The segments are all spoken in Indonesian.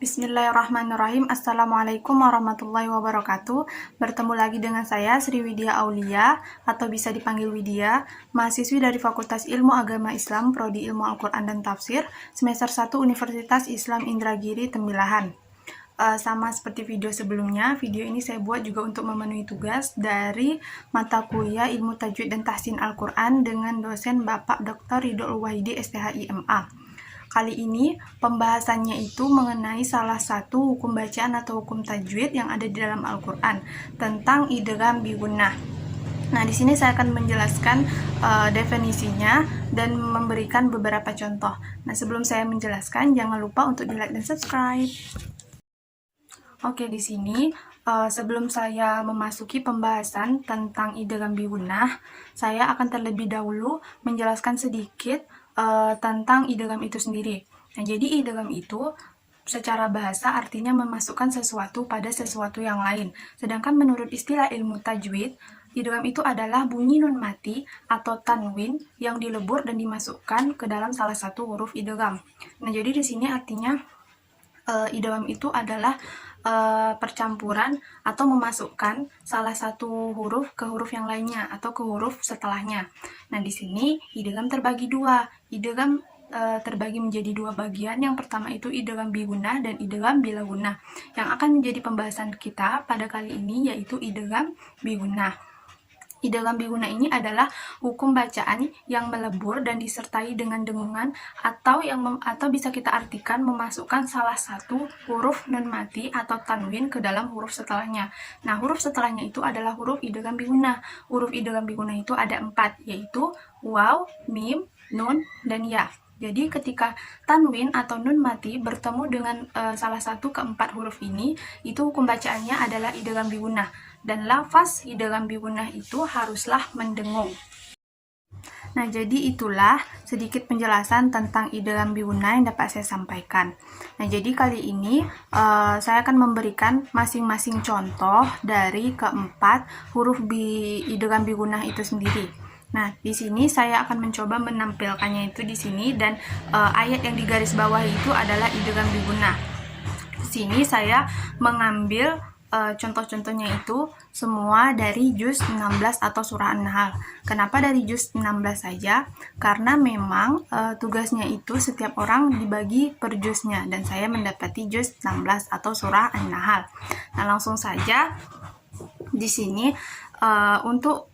Bismillahirrahmanirrahim. Assalamualaikum warahmatullahi wabarakatuh. Bertemu lagi dengan saya Sri Widya Aulia atau bisa dipanggil Widya, mahasiswi dari Fakultas Ilmu Agama Islam Prodi Ilmu Al-Quran dan Tafsir, semester 1 Universitas Islam Indragiri Tembilahan. Sama seperti video sebelumnya, video ini saya buat juga untuk memenuhi tugas dari mata kuliah Ilmu Tajwid dan Tahsin Al-Quran dengan dosen Bapak Dr. Ridho Wahidi STHI-MA. Kali ini pembahasannya itu mengenai salah satu hukum bacaan atau hukum tajwid yang ada di dalam Al-Quran tentang idgham bi gunnah. Nah, di sini saya akan menjelaskan definisinya dan memberikan beberapa contoh. Nah, sebelum saya menjelaskan, jangan lupa untuk di-like dan subscribe. Oke, di sini sebelum saya memasuki pembahasan tentang idgham bi gunnah, saya akan terlebih dahulu menjelaskan sedikit tentang idgham itu sendiri. Nah, jadi idgham itu secara bahasa artinya memasukkan sesuatu pada sesuatu yang lain. Sedangkan menurut istilah ilmu tajwid, idgham itu adalah bunyi nun mati atau tanwin yang dilebur dan dimasukkan ke dalam salah satu huruf idgham. Nah, jadi di sini artinya idgham itu adalah percampuran atau memasukkan salah satu huruf ke huruf yang lainnya atau ke huruf setelahnya. Nah, di sini idgham terbagi dua. Idgham terbagi menjadi dua bagian. Yang pertama itu idgham bi gunnah dan idgham bila gunnah. Yang akan menjadi pembahasan kita pada kali ini yaitu idgham bi gunnah. Idgham bi gunnah ini adalah hukum bacaan yang melebur dan disertai dengan dengungan atau bisa kita artikan memasukkan salah satu huruf nun mati atau tanwin ke dalam huruf setelahnya. Nah, huruf setelahnya itu adalah huruf idgham bi gunnah. Huruf idgham bi gunnah itu ada 4, yaitu waw, mim, nun, dan ya. Jadi ketika tanwin atau nun mati bertemu dengan salah satu keempat huruf ini, itu hukum bacaannya adalah idgham bi gunnah. Dan lafaz idgham bi gunnah itu haruslah mendengung. Nah, jadi itulah sedikit penjelasan tentang idgham bi gunnah yang dapat saya sampaikan. Nah, jadi kali ini saya akan memberikan masing-masing contoh dari keempat huruf idgham bi gunnah itu sendiri. Nah, di sini saya akan mencoba menampilkannya itu di sini dan ayat yang di garis bawah itu adalah idgham bi gunnah. Di sini saya mengambil contoh-contohnya itu semua dari juz 16 atau surah An-Nahl. Kenapa dari juz 16 saja? Karena memang tugasnya itu setiap orang dibagi per juznya dan saya mendapati juz 16 atau surah An-Nahl. Nah, langsung saja di sini untuk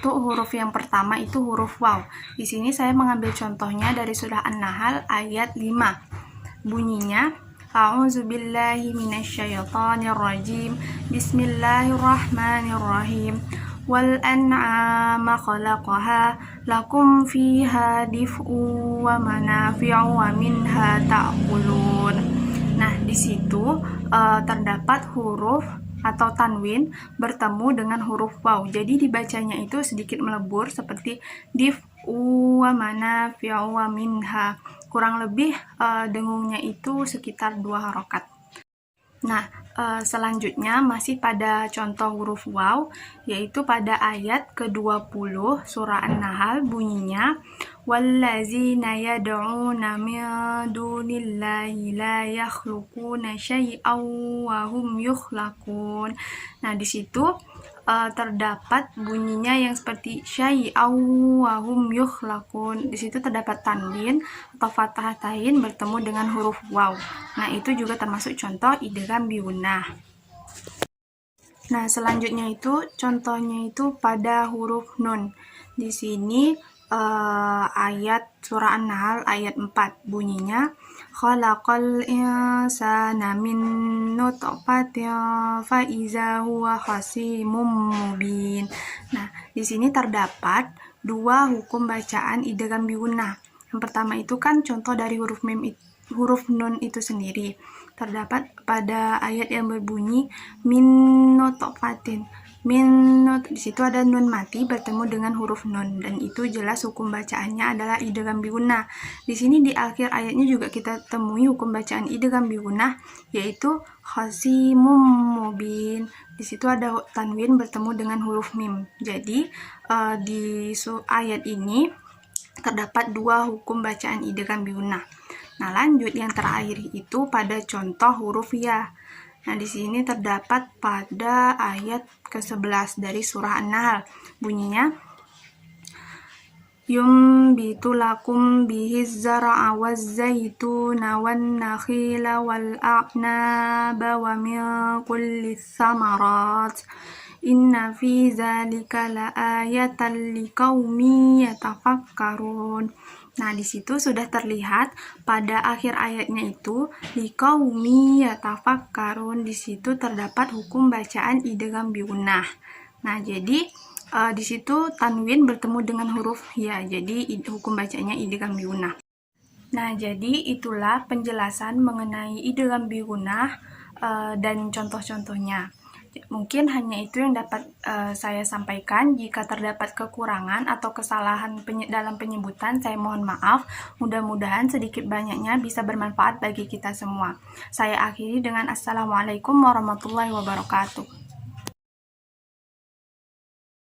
huruf yang pertama itu huruf waw. Di sini saya mengambil contohnya dari surah An-Nahl ayat 5. Bunyinya A'udzubillahi minasyaitonirrajim. Bismillahirrahmanirrahim. Wal an'ama khalaqaha lakum fiha dif'u wa manafi'u wa minha ta'kulun. Nah, di situ terdapat huruf atau tanwin bertemu dengan huruf waw. Jadi dibacanya itu sedikit melebur seperti dif'u wa manafi'u wa minha. Kurang lebih dengungnya itu sekitar 2 harokat. Nah, selanjutnya masih pada contoh huruf waw, yaitu pada ayat ke-20 surah An-Nahl bunyinya wallazina yad'una min dunillahi la yakhluquna syai'aw wa hum yukhlaqun. Nah, di situ terdapat bunyinya yang seperti syai'aw wa hum yukhlaqun. Di situ terdapat tanwin atau fathah tain bertemu dengan huruf waw. Nah, itu juga termasuk contoh idgham bi gunnah. Nah, selanjutnya itu contohnya itu pada huruf nun. Di sini ayat surah An-Nahl ayat 4 bunyinya khalaqal insana min nutfatin fa iza huwa khasimun mubin. Nah, di sini terdapat 2 hukum bacaan idgham bi gunnah. Yang pertama itu kan contoh dari huruf nun itu sendiri. Terdapat pada ayat yang berbunyi min nutfatin. Di situ ada nun mati bertemu dengan huruf nun dan itu jelas hukum bacaannya adalah idgham bi gunnah. Di sini di akhir ayatnya juga kita temui hukum bacaan idgham bi gunnah yaitu khasimum mubin. Di situ ada tanwin bertemu dengan huruf mim. Jadi di ayat ini terdapat 2 hukum bacaan idgham bi gunnah. Nah, lanjut yang terakhir itu pada contoh huruf ya. Nah, di sini terdapat pada ayat ke-11 dari surah An-Nahl. Bunyinya, yumbitu lakum bihiz zara'a waz-zaituna wan-nakhila wal-a'naba wa min kulli thamarat. Inna fi zalika la'ayatan liqaumin yatafakkarun. Nah, di situ sudah terlihat pada akhir ayatnya itu liqaumin yatafakkarun. Di situ terdapat hukum bacaan idgham bigunah. Nah, jadi di situ tanwin bertemu dengan huruf ya. Jadi hukum bacanya idgham bigunah. Nah, jadi itulah penjelasan mengenai idgham bigunah dan contoh-contohnya. Mungkin hanya itu yang dapat saya sampaikan. Jika terdapat kekurangan atau kesalahan dalam penyebutan, saya mohon maaf. Mudah-mudahan sedikit banyaknya bisa bermanfaat bagi kita semua. Saya akhiri dengan Assalamualaikum warahmatullahi wabarakatuh.